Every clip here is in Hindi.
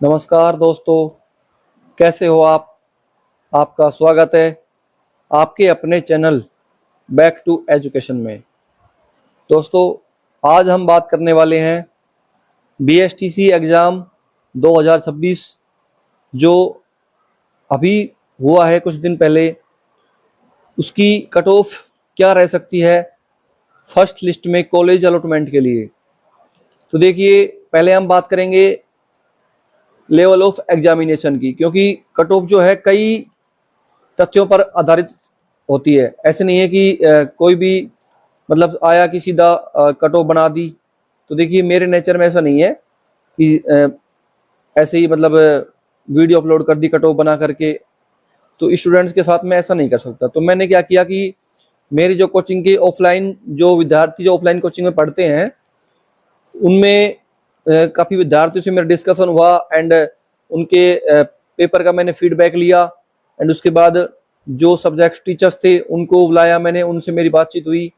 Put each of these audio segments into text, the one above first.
नमस्कार दोस्तों, कैसे हो आप? आपका स्वागत है आपके अपने चैनल बैक टू एजुकेशन में। दोस्तों, आज हम बात करने वाले हैं बीएसटीसी एग्ज़ाम 2026 जो अभी हुआ है कुछ दिन पहले। उसकी कट ऑफ क्या रह सकती है फर्स्ट लिस्ट में कॉलेज अलॉटमेंट के लिए। तो देखिए, पहले हम बात करेंगे लेवल ऑफ एग्जामिनेशन की, क्योंकि कट ऑफ जो है कई तथ्यों पर आधारित होती है। ऐसे नहीं है कि कोई भी मतलब आया कि सीधा कट ऑफ बना दी। तो देखिए, मेरे नेचर में ऐसा नहीं है कि ऐसे ही मतलब वीडियो अपलोड कर दी कट ऑफ बना करके। तो स्टूडेंट्स के साथ में ऐसा नहीं कर सकता। तो मैंने क्या किया कि मेरी जो कोचिंग के ऑफलाइन जो विद्यार्थी जो ऑफलाइन कोचिंग में पढ़ते हैं उनमें काफ़ी विद्यार्थियों से मेरा डिस्कशन हुआ एंड उनके पेपर का मैंने फीडबैक लिया। एंड उसके बाद जो सब्जेक्ट टीचर्स थे उनको बुलाया मैंने, उनसे मेरी बातचीत हुई।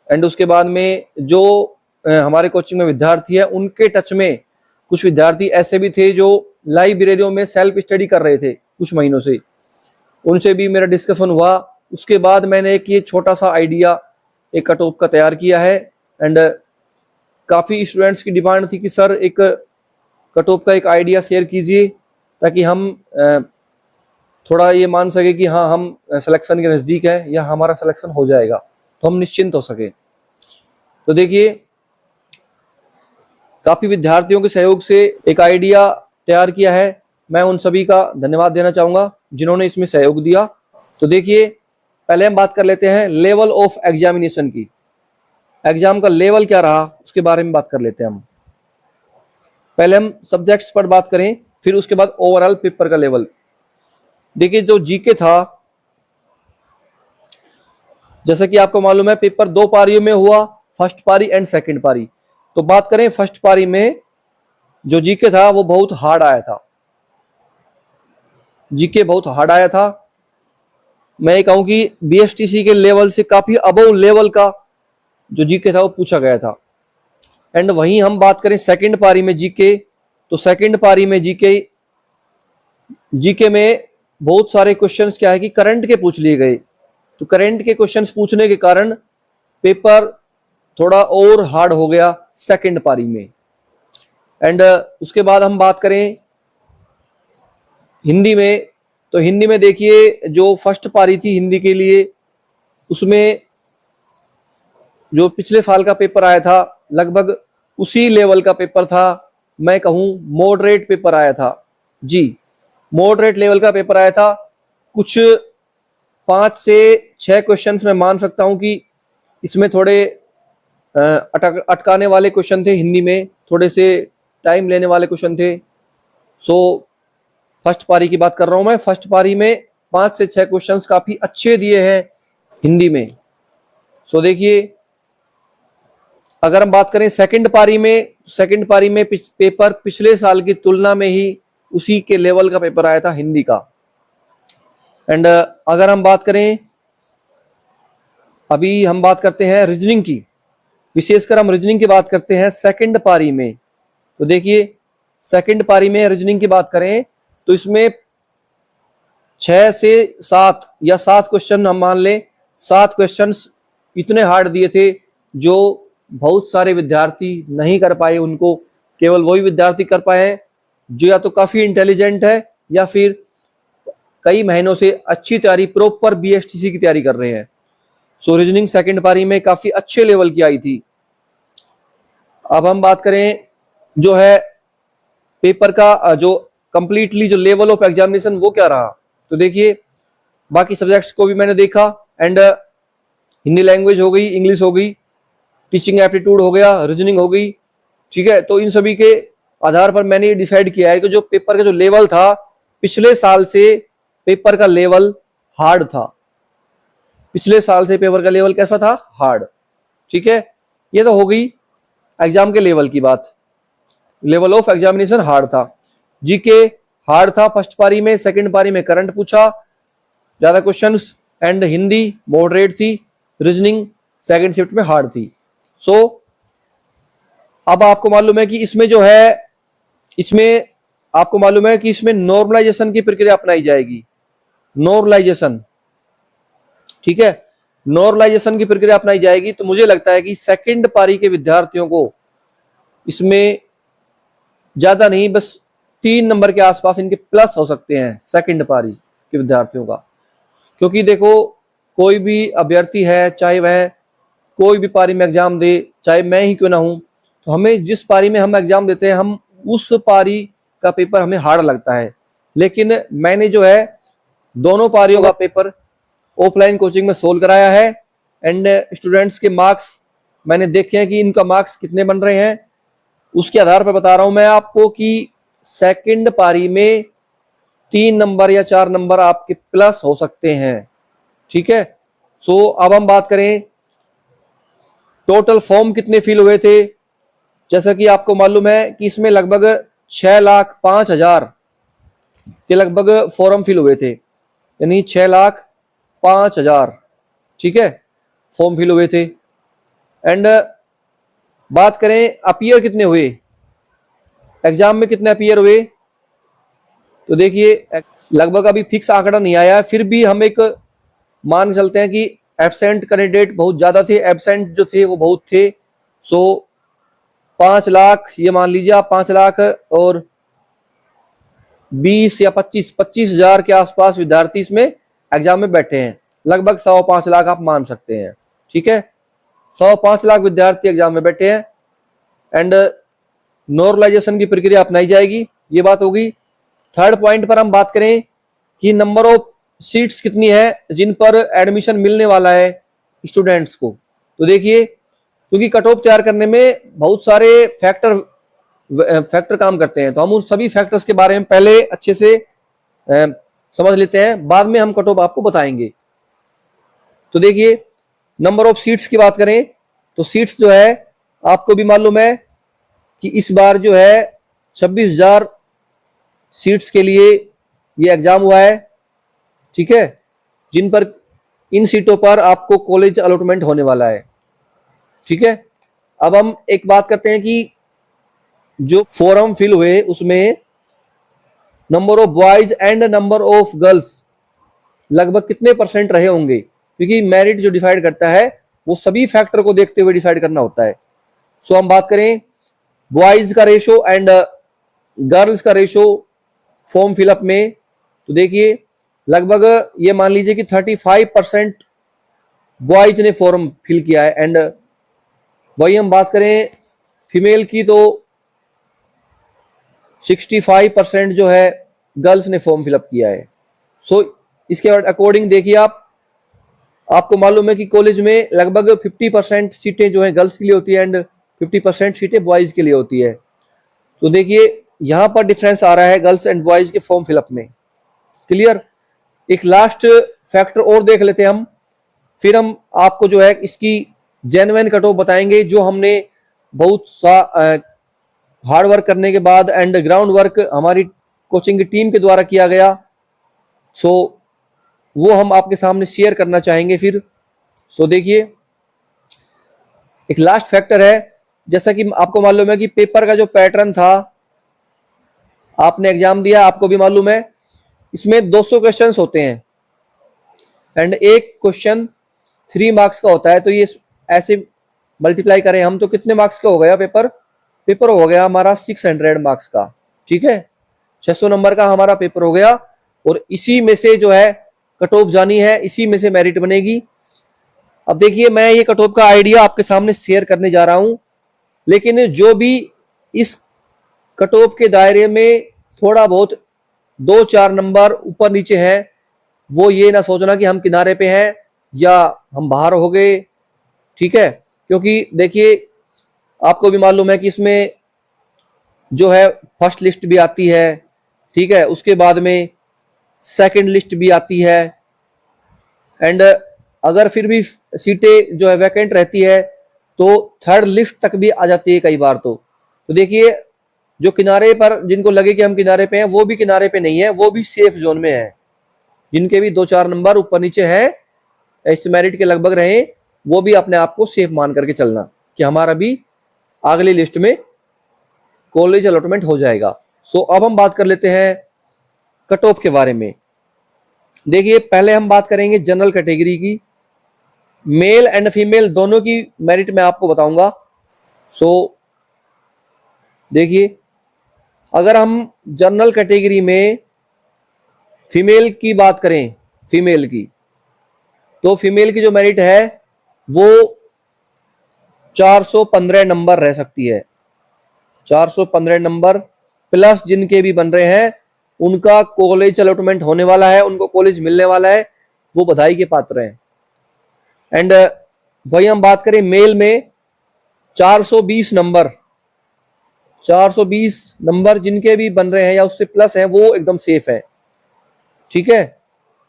एंड उसके बाद में जो हमारे कोचिंग में विद्यार्थी है उनके टच में कुछ विद्यार्थी ऐसे भी थे जो लाइब्रेरियों में सेल्फ स्टडी कर रहे थे कुछ महीनों से, उनसे भी मेरा डिस्कशन हुआ। उसके बाद मैंने एक ये छोटा सा आइडिया एक कट ऑफ का तैयार किया है। एंड काफ़ी स्टूडेंट्स की डिमांड थी कि सर एक कट ऑफ का एक आइडिया शेयर कीजिए ताकि हम थोड़ा ये मान सके कि हाँ हम सिलेक्शन के नज़दीक है या हमारा सिलेक्शन हो जाएगा, तो हम निश्चिंत हो सके। तो देखिए, काफ़ी विद्यार्थियों के सहयोग से एक आइडिया तैयार किया है। मैं उन सभी का धन्यवाद देना चाहूँगा जिन्होंने इसमें सहयोग दिया। तो देखिए, पहले हम बात कर लेते हैं लेवल ऑफ एग्जामिनेशन की। एग्जाम का लेवल क्या रहा उसके बारे में बात कर लेते हैं हम। पहले हम सब्जेक्ट्स पर बात करें, फिर उसके बाद ओवरऑल पेपर का लेवल। देखिए, जो जीके था, जैसा कि आपको मालूम है पेपर 2 पारियों में हुआ, फर्स्ट पारी एंड सेकंड पारी। तो बात करें फर्स्ट पारी में जो जीके था वो बहुत हार्ड आया था। जीके बहुत हार्ड आया था। मैं ये कहूं कि बीएसटीसी के लेवल से काफी अबव लेवल का जो जीके था वो पूछा गया था। एंड वहीं हम बात करें सेकंड पारी में जीके, तो सेकंड पारी में जीके में बहुत सारे क्वेश्चंस क्या है कि करंट के पूछ लिए गए। तो करंट के क्वेश्चंस पूछने के कारण पेपर थोड़ा और हार्ड हो गया सेकंड पारी में। एंड उसके बाद हम बात करें हिंदी में, तो हिंदी में देखिए जो फर्स्ट पारी थी हिंदी के लिए, उसमें जो पिछले साल का पेपर आया था लगभग उसी लेवल का पेपर था। मैं कहूं मॉडरेट पेपर आया था जी, मॉडरेट लेवल का पेपर आया था। कुछ 5 से 6 क्वेश्चंस मैं मान सकता हूं कि इसमें थोड़े अटकाने वाले क्वेश्चन थे, हिंदी में थोड़े से टाइम लेने वाले क्वेश्चन थे। सो फर्स्ट पारी की बात कर रहा हूं मैं। फर्स्ट पारी में 5 से 6 क्वेश्चंस काफी अच्छे दिए हैं हिंदी में। सो देखिए, अगर हम बात करें सेकंड पारी में पेपर पिछले साल की तुलना में ही उसी के लेवल का पेपर आया था हिंदी का। एंड अगर हम बात करें, अभी हम बात करते हैं रीजनिंग की, विशेषकर हम रीजनिंग की बात करते हैं सेकंड पारी में। तो देखिए, सेकंड पारी में रीजनिंग की बात करें तो इसमें 6 से 7 या 7 क्वेश्चन हम मान लें, 7 क्वेश्चंस इतने हार्ड दिए थे जो बहुत सारे विद्यार्थी नहीं कर पाए। उनको केवल वही विद्यार्थी कर पाए हैं जो या तो काफी इंटेलिजेंट है या फिर कई महीनों से अच्छी तैयारी, प्रॉपर बीएसटीसी की तैयारी कर रहे हैं। सो रीजनिंग सेकंड पारी में काफी अच्छे लेवल की आई थी। अब हम बात करें जो है पेपर का जो कंप्लीटली जो लेवल ऑफ एग्जामिनेशन वो क्या रहा। तो देखिए, बाकी सब्जेक्ट्स को भी मैंने देखा। एंड हिंदी लैंग्वेज हो गई, इंग्लिश हो गई, टीचिंग एप्टीट्यूड हो गया, रीजनिंग हो गई, ठीक है। तो इन सभी के आधार पर मैंने ये डिसाइड किया है कि जो पेपर का जो लेवल था पिछले साल से पेपर का लेवल हार्ड था। पिछले साल से पेपर का लेवल कैसा था? हार्ड, ठीक है। ये तो हो गई एग्जाम के लेवल की बात। लेवल ऑफ एग्जामिनेशन हार्ड था, जीके हार्ड था फर्स्ट पारी में, सेकंड पारी में करंट पूछा ज्यादा क्वेश्चंस, एंड हिंदी मॉडरेट थी, रीजनिंग सेकंड शिफ्ट में हार्ड थी। सो अब आपको मालूम है कि इसमें जो है, इसमें आपको मालूम है कि इसमें नॉर्मलाइजेशन की प्रक्रिया अपनाई जाएगी। नॉर्मलाइजेशन, ठीक है, नॉर्मलाइजेशन की प्रक्रिया अपनाई जाएगी। तो मुझे लगता है कि सेकंड पारी के विद्यार्थियों को इसमें ज्यादा नहीं, बस 3 नंबर के आसपास इनके प्लस हो सकते हैं सेकंड पारी के विद्यार्थियों का। क्योंकि देखो, कोई भी अभ्यर्थी है, चाहे वह कोई भी पारी में एग्जाम दे, चाहे मैं ही क्यों ना हूं, तो हमें जिस पारी में हम एग्जाम देते हैं, हम उस पारी का पेपर हमें हार्ड लगता है। लेकिन मैंने जो है दोनों पारियों का पेपर ऑफलाइन कोचिंग में सोल्व कराया है, एंड स्टूडेंट्स के मार्क्स मैंने देखे हैं कि इनका मार्क्स कितने बन रहे हैं। उसके आधार पर बता रहा हूं मैं आपको कि सेकंड पारी में 3 नंबर या 4 नंबर आपके प्लस हो सकते हैं, ठीक है। सो अब हम बात करें टोटल फॉर्म कितने फिल हुए थे। जैसा कि आपको मालूम है कि इसमें लगभग 6,05,000 के लगभग फॉर्म फिल हुए थे, यानी 6,05,000, ठीक है, फॉर्म फिल हुए थे। एंड बात करें अपीयर कितने हुए, एग्जाम में कितने अपीयर हुए, तो देखिए लगभग अभी फिक्स आंकड़ा नहीं आया है, फिर भी हम एक मान के चलते हैं कि एब्सेंट कैंडिडेट बहुत ज्यादा थे, एब्सेंट जो थे वो बहुत थे। सो 5 लाख, ये मान लीजिए आप 5 लाख और 20 या 25 हजार के आसपास विद्यार्थी इसमें एग्जाम में बैठे हैं। लगभग 105 लाख आप मान सकते हैं, ठीक है, 105 लाख विद्यार्थी एग्जाम में बैठे हैं। एंड नॉर्मलाइजेशन की प्रक्रिया अपनाई जाएगी, ये बात होगी। थर्ड पॉइंट पर हम बात करें कि नंबर ऑफ सीट्स कितनी है जिन पर एडमिशन मिलने वाला है स्टूडेंट्स को। तो देखिए, क्योंकि कट ऑफ तैयार करने में बहुत सारे फैक्टर काम करते हैं, तो हम उन सभी फैक्टर्स के बारे में पहले अच्छे से समझ लेते हैं, बाद में हम कट ऑफ आपको बताएंगे। तो देखिए, नंबर ऑफ सीट्स की बात करें तो सीट्स जो है आपको भी मालूम है कि इस बार जो है 26,000 सीट्स के लिए ये एग्जाम हुआ है, ठीक है, जिन पर इन सीटों पर आपको कॉलेज अलॉटमेंट होने वाला है, ठीक है। अब हम एक बात करते हैं कि जो फॉर्म फिल हुए उसमें number of boys and number of girls लगभग कितने परसेंट रहे होंगे, क्योंकि मेरिट जो डिसाइड करता है वो सभी फैक्टर को देखते हुए डिसाइड करना होता है। सो हम बात करें बॉयज का रेशो एंड गर्ल्स का रेशो फॉर्म फिलअप में, तो देखिए लगभग ये मान लीजिए कि 35% बॉयज ने फॉर्म फिल किया है। एंड वही हम बात करें फीमेल की तो 65% जो है गर्ल्स ने फॉर्म फिलअप किया है। सो इसके अकॉर्डिंग देखिए आपको मालूम है कि कॉलेज में लगभग 50% सीटें जो है गर्ल्स के लिए होती है एंड 50% सीटें बॉयज के लिए होती है। तो देखिए यहां पर डिफरेंस आ रहा है गर्ल्स एंड बॉयज के फॉर्म फिलअप में, क्लियर। एक लास्ट फैक्टर और देख लेते हैं हम, फिर हम आपको जो है इसकी जेन्युइन कट ऑफ बताएंगे, जो हमने बहुत हार्ड वर्क करने के बाद एंड ग्राउंड वर्क हमारी कोचिंग की टीम के द्वारा किया गया। सो वो हम आपके सामने शेयर करना चाहेंगे फिर। सो देखिए, एक लास्ट फैक्टर है, जैसा कि आपको मालूम है कि पेपर का जो पैटर्न था, आपने एग्जाम दिया, आपको भी मालूम है इसमें 200 क्वेश्चंस होते हैं एंड एक क्वेश्चन 3 मार्क्स का होता है। तो ये ऐसे मल्टीप्लाई करें हम तो कितने मार्क्स का हो गया पेपर हो गया हमारा 600 मार्क्स का, ठीक है, 600 नंबर का हमारा पेपर हो गया। और इसी में से जो है कट ऑफ जानी है, इसी में से मेरिट बनेगी। अब देखिए, मैं ये कट ऑफ का आइडिया आपके सामने शेयर करने जा रहा हूं, लेकिन जो भी इस कट ऑफ के दायरे में थोड़ा बहुत 2-4 नंबर ऊपर नीचे है, वो ये ना सोचना कि हम किनारे पे हैं या हम बाहर हो गए, ठीक है। क्योंकि देखिए आपको भी मालूम है कि इसमें जो है फर्स्ट लिस्ट भी आती है, ठीक है, उसके बाद में सेकंड लिस्ट भी आती है एंड अगर फिर भी सीटें जो है वैकेंट रहती है तो थर्ड लिस्ट तक भी आ जाती है कई बार। तो देखिए, जो किनारे पर जिनको लगे कि हम किनारे पे हैं, वो भी किनारे पे नहीं है, वो भी सेफ जोन में है। जिनके भी 2-4 नंबर ऊपर नीचे हैं, इस मेरिट के लगभग रहे, वो भी अपने आप को सेफ मान करके चलना कि हमारा भी अगली लिस्ट में कॉलेज अलॉटमेंट हो जाएगा। सो अब हम बात कर लेते हैं कट ऑफ के बारे में। देखिए पहले हम बात करेंगे जनरल कैटेगरी की। मेल एंड फीमेल दोनों की मेरिट मैं आपको बताऊंगा। सो देखिए, अगर हम जनरल कैटेगरी में फीमेल की बात करें, फीमेल की, तो फीमेल की जो मेरिट है वो 415 नंबर रह सकती है। 415 नंबर प्लस जिनके भी बन रहे हैं उनका कॉलेज अलॉटमेंट होने वाला है, उनको कॉलेज मिलने वाला है, वो बधाई के पात्र हैं। एंड वही हम बात करें मेल में 420 नंबर, 420 नंबर जिनके भी बन रहे हैं या उससे प्लस है वो एकदम सेफ है। ठीक है,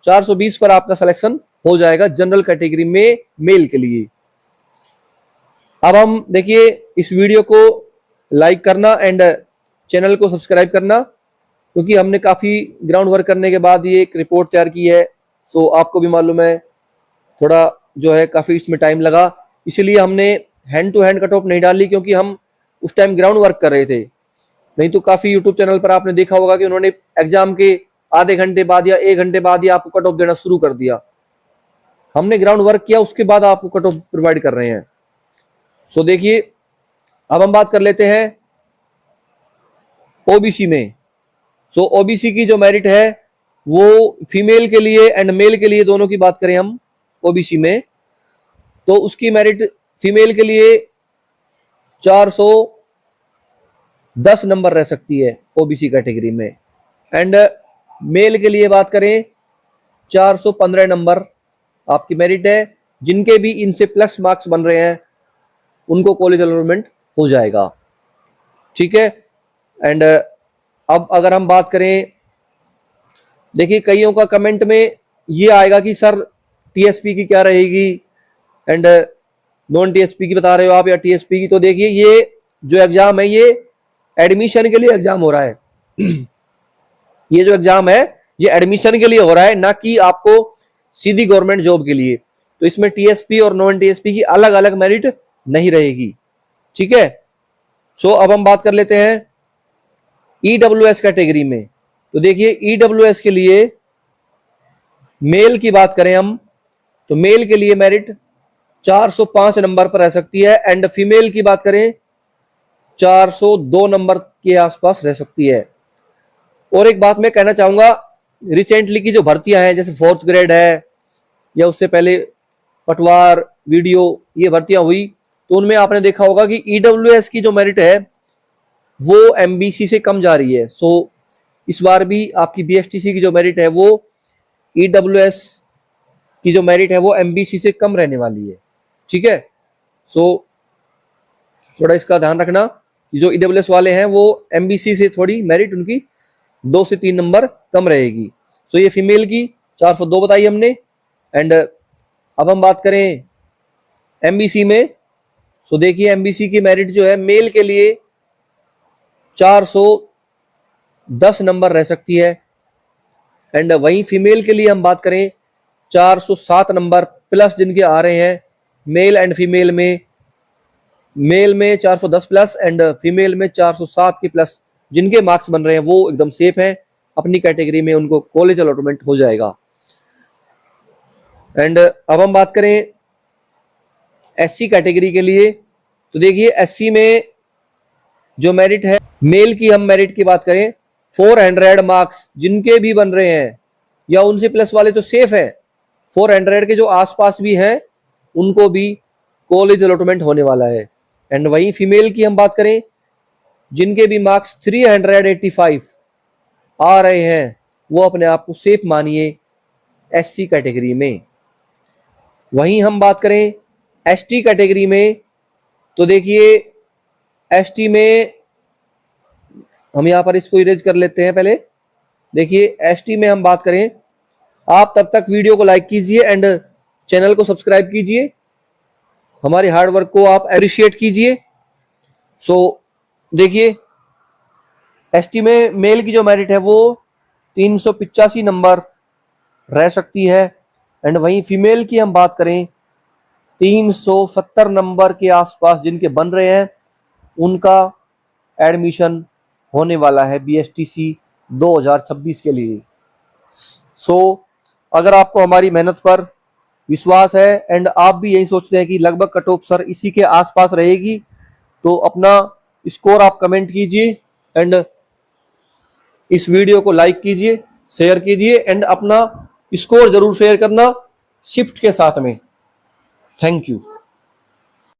420 पर आपका सिलेक्शन हो जाएगा जनरल कैटेगरी में मेल के लिए। अब हम देखिए इस वीडियो को लाइक करना एंड चैनल को सब्सक्राइब करना, क्योंकि हमने काफी ग्राउंड वर्क करने के बाद ये एक रिपोर्ट तैयार की है। सो आपको भी मालूम है थोड़ा जो है काफी इसमें टाइम लगा, इसलिए हमने hand to hand cut off नहीं डाली, क्योंकि हम उस टाइम ग्राउंड वर्क कर रहे थे। नहीं तो काफी यूट्यूब चैनल पर आपने देखा होगा कि उन्होंने एग्जाम के आधे घंटे बाद या 1 घंटे बाद ही आपको कट ऑफ देना शुरू कर दिया। हमने ग्राउंड वर्क किया, उसके बाद आपको कट ऑफ प्रोवाइड कर रहे हैं। सो देखिए अब हम बात कर लेते हैं ओबीसी में। सो ओबीसी की जो मेरिट है वो फीमेल के लिए एंड मेल के लिए दोनों की बात करें हम ओबीसी में, तो उसकी मेरिट फीमेल के लिए 410 नंबर रह सकती है ओबीसी कैटेगरी में, एंड मेल के लिए बात करें 415 नंबर आपकी मेरिट है। जिनके भी इनसे प्लस मार्क्स बन रहे हैं उनको कॉलेज अलॉटमेंट हो जाएगा। ठीक है, एंड अब अगर हम बात करें, देखिए कईयों का कमेंट में ये आएगा कि सर टीएसपी की क्या रहेगी एंड नॉन टीएसपी की बता रहे हो आप या टीएसपी की। तो देखिए ये जो एग्जाम है ये एडमिशन के लिए एग्जाम हो रहा है। ये जो एग्जाम है ये एडमिशन के लिए हो रहा है, ना कि आपको सीधी गवर्नमेंट जॉब के लिए। तो इसमें टीएसपी और नॉन टीएसपी की अलग अलग मेरिट नहीं रहेगी। ठीक है, सो अब हम बात कर लेते हैं ईडब्ल्यूएस कैटेगरी में। तो देखिए ईडब्ल्यूएस के लिए मेल की बात करें हम, तो मेल के लिए मेरिट 405 नंबर पर रह सकती है, एंड फीमेल की बात करें 402 नंबर के आसपास रह सकती है। और एक बात मैं कहना चाहूंगा, रिसेंटली की जो भर्तियां हैं जैसे 4th ग्रेड है या उससे पहले पटवार वीडियो, ये भर्तियां हुई, तो उनमें आपने देखा होगा कि ईडब्ल्यूएस की जो मेरिट है वो एमबीसी से कम जा रही है। सो इस बार भी आपकी बीएसटीसी की जो मेरिट है वो ईडब्ल्यूएस की जो मेरिट है वो एमबीसी से कम रहने वाली है। ठीक है, सो थोड़ा इसका ध्यान रखना कि जो ईडब्ल्यूएस वाले हैं वो एमबीसी से थोड़ी मेरिट उनकी 2 से 3 नंबर कम रहेगी। सो ये फीमेल की 402 बताई हमने, एंड अब हम बात करें एमबीसी में। सो देखिए एमबीसी की मेरिट जो है मेल के लिए 410 नंबर रह सकती है, एंड वहीं फीमेल के लिए हम बात करें 407 नंबर प्लस जिनके आ रहे हैं मेल एंड फीमेल में। मेल में 410 प्लस एंड फीमेल में 407 की प्लस जिनके मार्क्स बन रहे हैं वो एकदम सेफ हैं, अपनी कैटेगरी में उनको कॉलेज अलॉटमेंट हो जाएगा। एंड अब हम बात करें एससी कैटेगरी के लिए। तो देखिए एससी में जो मेरिट है, मेल की हम मेरिट की बात करें 400 मार्क्स जिनके भी बन रहे हैं या उनसे प्लस वाले तो सेफ है, 400 के जो आसपास भी हैं उनको भी कॉलेज अलॉटमेंट होने वाला है। एंड वहीं फीमेल की हम बात करें जिनके भी मार्क्स 385 आ रहे हैं वो अपने आप को सेफ मानिए एससी कैटेगरी में। वहीं हम बात करें एसटी कैटेगरी में, तो देखिए एसटी में हम यहां पर इसको इरेज कर लेते हैं पहले। देखिए एसटी में हम बात करें, आप तब तक वीडियो को लाइक कीजिए एंड चैनल को सब्सक्राइब कीजिए, हमारे हार्ड वर्क को आप अप्रिशिएट कीजिए। सो देखिए एसटी में मेल की जो मेरिट है वो 385 नंबर रह सकती है, एंड वहीं फीमेल की हम बात करें 370 नंबर के आसपास जिनके बन रहे हैं उनका एडमिशन होने वाला है BSTC 2026 के लिए। सो अगर आपको हमारी मेहनत पर विश्वास है एंड आप भी यही सोचते हैं कि लगभग कट ऑफ सर इसी के आसपास रहेगी, तो अपना स्कोर आप कमेंट कीजिए एंड इस वीडियो को लाइक कीजिए, शेयर कीजिए एंड अपना स्कोर जरूर शेयर करना शिफ्ट के साथ में। Thank you.